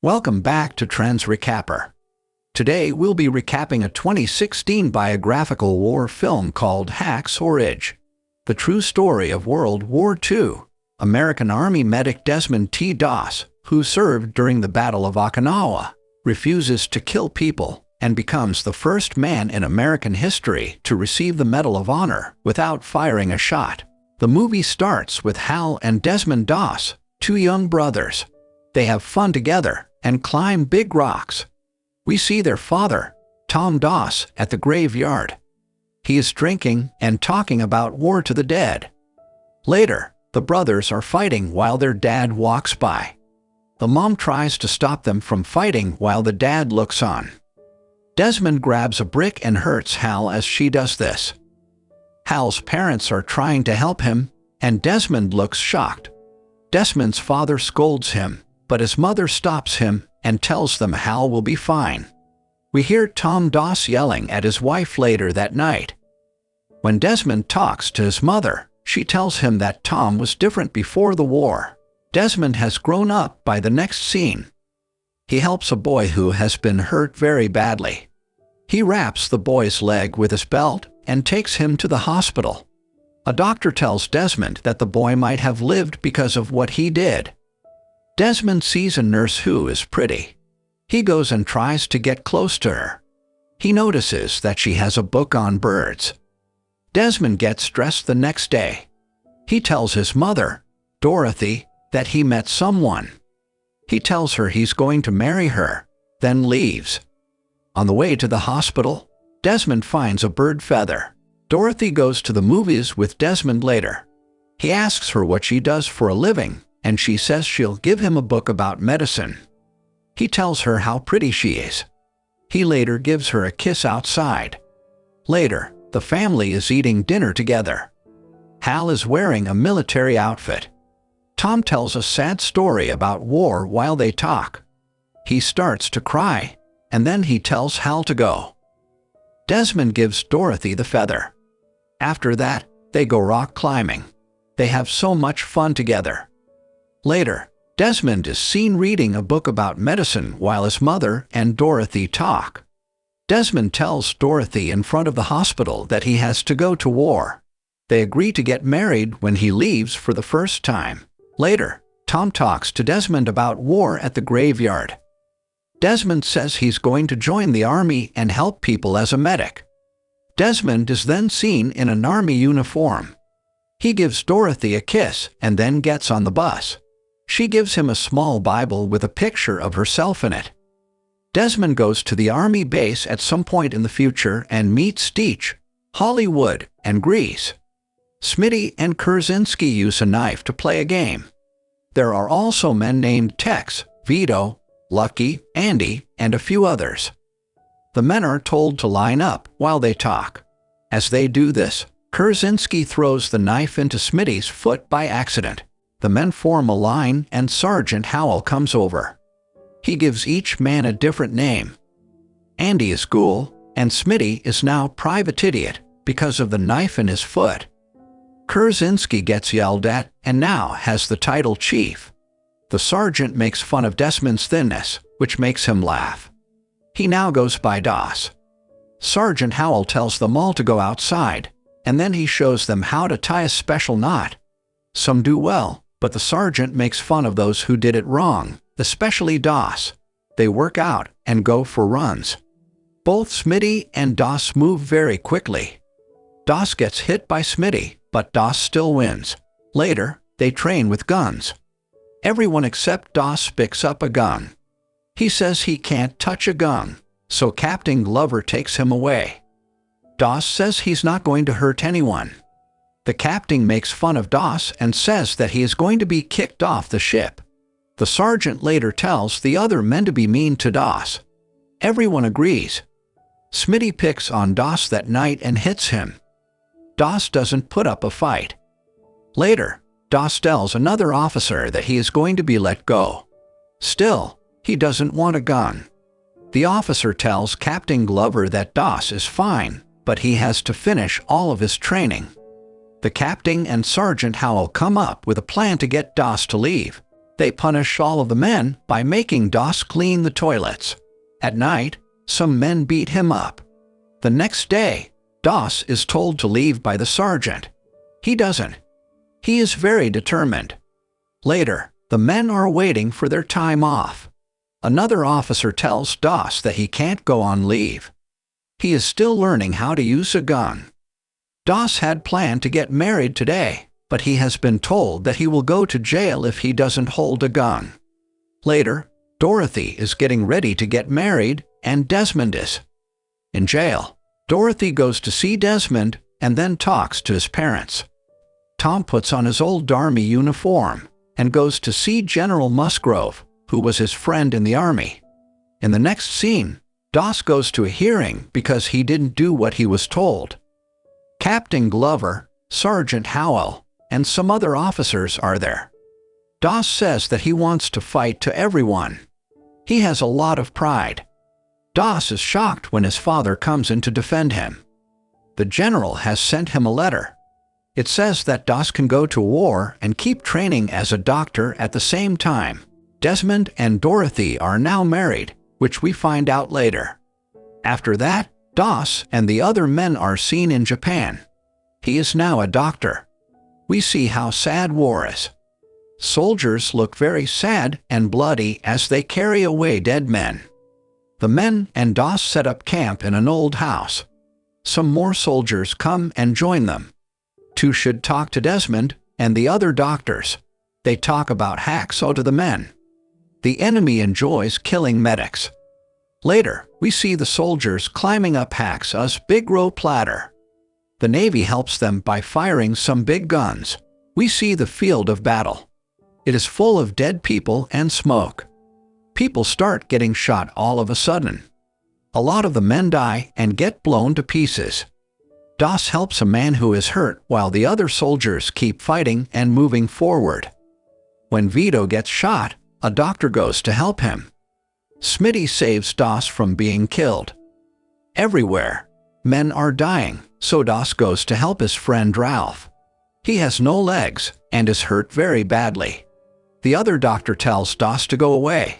Welcome back to Trends Recapper. Today we'll be recapping a 2016 biographical war film called Hacksaw Ridge, the true story of World War II. American Army medic Desmond T. Doss, who served during the Battle of Okinawa, refuses to kill people and becomes the first man in American history to receive the Medal of Honor without firing a shot. The movie starts with Hal and Desmond Doss, two young brothers. They have fun together and climb big rocks. We see their father, Tom Doss, at the graveyard. He is drinking and talking about war to the dead. Later, the brothers are fighting while their dad walks by. The mom tries to stop them from fighting while the dad looks on. Desmond grabs a brick and hurts Hal as she does this. Hal's parents are trying to help him, and Desmond looks shocked. Desmond's father scolds him, but his mother stops him and tells them Hal will be fine. We hear Tom Doss yelling at his wife later that night. When Desmond talks to his mother, she tells him that Tom was different before the war. Desmond has grown up by the next scene. He helps a boy who has been hurt very badly. He wraps the boy's leg with his belt and takes him to the hospital. A doctor tells Desmond that the boy might have lived because of what he did. Desmond sees a nurse who is pretty. He goes and tries to get close to her. He notices that she has a book on birds. Desmond gets dressed the next day. He tells his mother, Dorothy, that he met someone. He tells her he's going to marry her, then leaves. On the way to the hospital, Desmond finds a bird feather. Dorothy goes to the movies with Desmond later. He asks her what she does for a living, and she says she'll give him a book about medicine. He tells her how pretty she is. He later gives her a kiss outside. Later, the family is eating dinner together. Hal is wearing a military outfit. Tom tells a sad story about war while they talk. He starts to cry, and then he tells Hal to go. Desmond gives Dorothy the feather. After that, they go rock climbing. They have so much fun together. Later, Desmond is seen reading a book about medicine while his mother and Dorothy talk. Desmond tells Dorothy in front of the hospital that he has to go to war. They agree to get married when he leaves for the first time. Later, Tom talks to Desmond about war at the graveyard. Desmond says he's going to join the army and help people as a medic. Desmond is then seen in an army uniform. He gives Dorothy a kiss and then gets on the bus. She gives him a small Bible with a picture of herself in it. Desmond goes to the army base at some point in the future and meets Stitch, Hollywood, and Grease. Smitty and Kurzinski use a knife to play a game. There are also men named Tex, Vito, Lucky, Andy, and a few others. The men are told to line up while they talk. As they do this, Kurzinski throws the knife into Smitty's foot by accident. The men form a line and Sergeant Howell comes over. He gives each man a different name. Andy is Ghoul, and Smitty is now Private Idiot because of the knife in his foot. Kurzinski gets yelled at and now has the title Chief. The sergeant makes fun of Desmond's thinness, which makes him laugh. He now goes by Doss. Sergeant Howell tells them all to go outside, and then he shows them how to tie a special knot. Some do well, but the sergeant makes fun of those who did it wrong, especially Doss. They work out and go for runs. Both Smitty and Doss move very quickly. Doss gets hit by Smitty, but Doss still wins. Later, they train with guns. Everyone except Doss picks up a gun. He says he can't touch a gun, so Captain Glover takes him away. Doss says he's not going to hurt anyone. The captain makes fun of Doss and says that he is going to be kicked off the ship. The sergeant later tells the other men to be mean to Doss. Everyone agrees. Smitty picks on Doss that night and hits him. Doss doesn't put up a fight. Later, Doss tells another officer that he is going to be let go. Still, he doesn't want a gun. The officer tells Captain Glover that Doss is fine, but he has to finish all of his training. The captain and Sergeant Howell come up with a plan to get Doss to leave. They punish all of the men by making Doss clean the toilets. At night, some men beat him up. The next day, Doss is told to leave by the sergeant. He doesn't. He is very determined. Later, the men are waiting for their time off. Another officer tells Doss that he can't go on leave. He is still learning how to use a gun. Doss had planned to get married today, but he has been told that he will go to jail if he doesn't hold a gun. Later, Dorothy is getting ready to get married, and Desmond is. In jail, Dorothy goes to see Desmond and then talks to his parents. Tom puts on his old army uniform and goes to see General Musgrove, who was his friend in the army. In the next scene, Doss goes to a hearing because he didn't do what he was told. Captain Glover, Sergeant Howell, and some other officers are there. Doss says that he wants to fight to everyone. He has a lot of pride. Doss is shocked when his father comes in to defend him. The general has sent him a letter. It says that Doss can go to war and keep training as a doctor at the same time. Desmond and Dorothy are now married, which we find out later. After that, Doss and the other men are seen in Japan. He is now a doctor. We see how sad war is. Soldiers look very sad and bloody as they carry away dead men. The men and Doss set up camp in an old house. Some more soldiers come and join them. Two should talk to Desmond and the other doctors. They talk about hacksaw to the men. The enemy enjoys killing medics. Later, we see the soldiers climbing up Hacksaw's big rope ladder. The Navy helps them by firing some big guns. We see the field of battle. It is full of dead people and smoke. People start getting shot all of a sudden. A lot of the men die and get blown to pieces. Doss helps a man who is hurt while the other soldiers keep fighting and moving forward. When Vito gets shot, a doctor goes to help him. Smitty saves Doss from being killed. Everywhere, men are dying, so Doss goes to help his friend Ralph. He has no legs and is hurt very badly. The other doctor tells Doss to go away.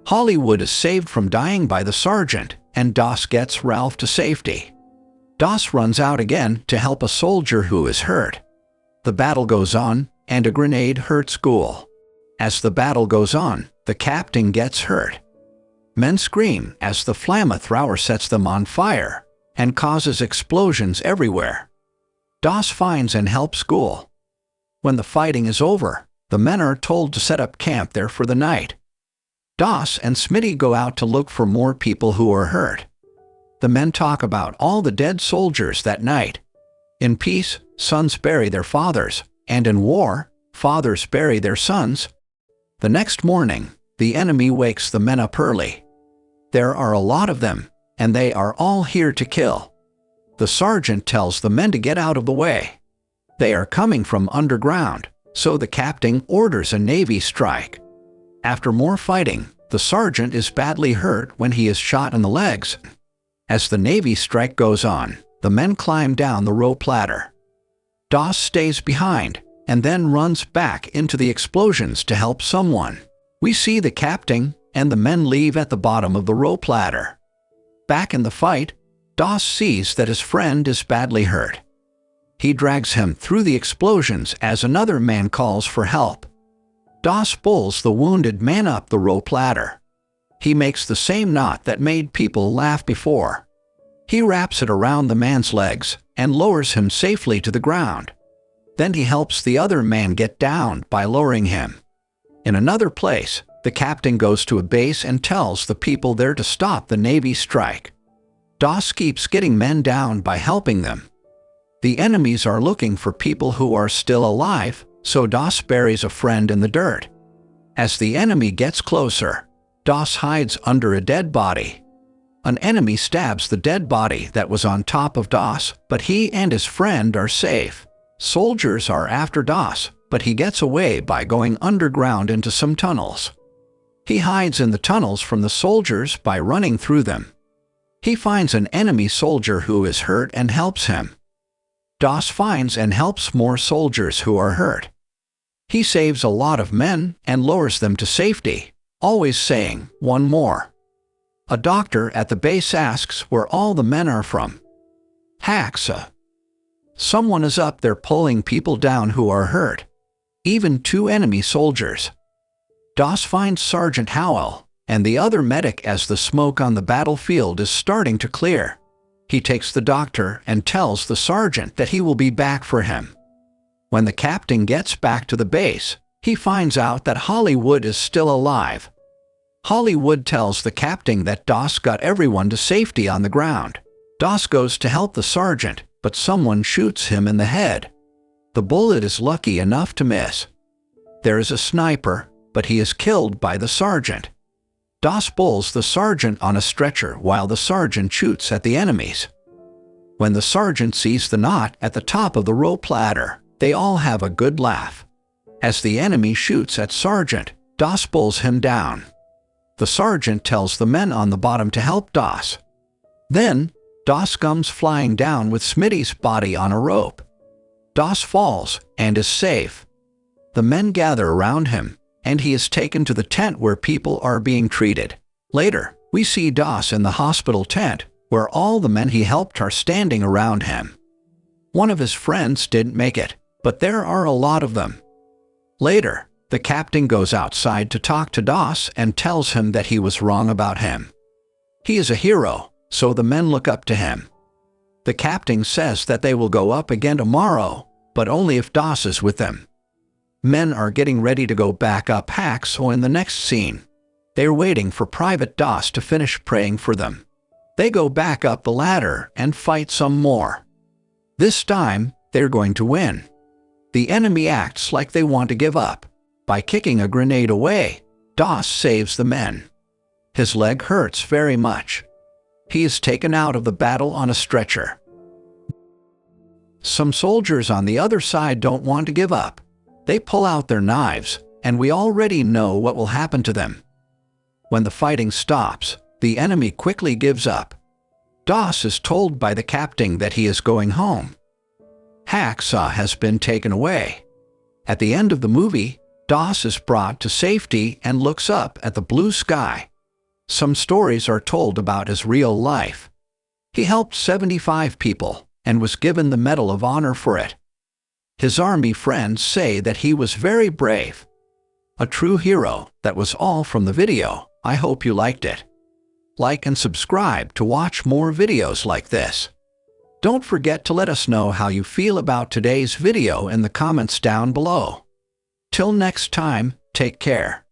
Hollywood is saved from dying by the sergeant, and Doss gets Ralph to safety. Doss runs out again to help a soldier who is hurt. The battle goes on, and a grenade hurts Ghoul. As the battle goes on, the captain gets hurt. Men scream as the flamethrower sets them on fire and causes explosions everywhere. Doss finds and helps Ghoul. When the fighting is over, the men are told to set up camp there for the night. Doss and Smitty go out to look for more people who are hurt. The men talk about all the dead soldiers that night. In peace, sons bury their fathers, and in war, fathers bury their sons. The next morning, the enemy wakes the men up early. There are a lot of them, and they are all here to kill. The sergeant tells the men to get out of the way. They are coming from underground, so the captain orders a Navy strike. After more fighting, the sergeant is badly hurt when he is shot in the legs. As the Navy strike goes on, the men climb down the rope ladder. Doss stays behind and then runs back into the explosions to help someone. We see the captain and the men leave at the bottom of the rope ladder. Back in the fight, Doss sees that his friend is badly hurt. He drags him through the explosions as another man calls for help. Doss pulls the wounded man up the rope ladder. He makes the same knot that made people laugh before. He wraps it around the man's legs and lowers him safely to the ground. Then he helps the other man get down by lowering him. In another place, the captain goes to a base and tells the people there to stop the Navy strike. Doss keeps getting men down by helping them. The enemies are looking for people who are still alive, so Doss buries a friend in the dirt. As the enemy gets closer, Doss hides under a dead body. An enemy stabs the dead body that was on top of Doss, but he and his friend are safe. Soldiers are after Doss, but he gets away by going underground into some tunnels. He hides in the tunnels from the soldiers by running through them. He finds an enemy soldier who is hurt and helps him. Doss finds and helps more soldiers who are hurt. He saves a lot of men and lowers them to safety, always saying, "One more." A doctor at the base asks where all the men are from. Hacks. Someone is up there pulling people down who are hurt. Even 2 enemy soldiers. DOS finds Sergeant Howell and the other medic as the smoke on the battlefield is starting to clear. He takes the doctor and tells the sergeant that he will be back for him. When the captain gets back to the base, he finds out that Hollywood is still alive. Hollywood tells the captain that DOS got everyone to safety on the ground. DOS goes to help the sergeant, but someone shoots him in the head. The bullet is lucky enough to miss. There is a sniper, but he is killed by the sergeant. DOS pulls the sergeant on a stretcher while the sergeant shoots at the enemies. When the sergeant sees the knot at the top of the rope ladder, they all have a good laugh. As the enemy shoots at Sergeant, DOS pulls him down. The sergeant tells the men on the bottom to help DOS. Then, DOS comes flying down with Smitty's body on a rope. DOS falls and is safe. The men gather around him, and he is taken to the tent where people are being treated. Later, we see DOS in the hospital tent, where all the men he helped are standing around him. One of his friends didn't make it, but there are a lot of them. Later, the captain goes outside to talk to DOS and tells him that he was wrong about him. He is a hero, so the men look up to him. The captain says that they will go up again tomorrow, but only if DOS is with them. Men are getting ready to go back up Hacks, so in the next scene, they're waiting for Private DOS to finish praying for them. They go back up the ladder and fight some more. This time, they're going to win. The enemy acts like they want to give up. By kicking a grenade away, DOS saves the men. His leg hurts very much. He is taken out of the battle on a stretcher. Some soldiers on the other side don't want to give up. They pull out their knives, and we already know what will happen to them. When the fighting stops, the enemy quickly gives up. DOS is told by the captain that he is going home. Hacksaw has been taken away. At the end of the movie, DOS is brought to safety and looks up at the blue sky. Some stories are told about his real life. He helped 75 people and was given the Medal of Honor for it. His army friends say that he was very brave. A true hero. That was all from the video. I hope you liked it. Like and subscribe to watch more videos like this. Don't forget to let us know how you feel about today's video in the comments down below. Till next time, take care.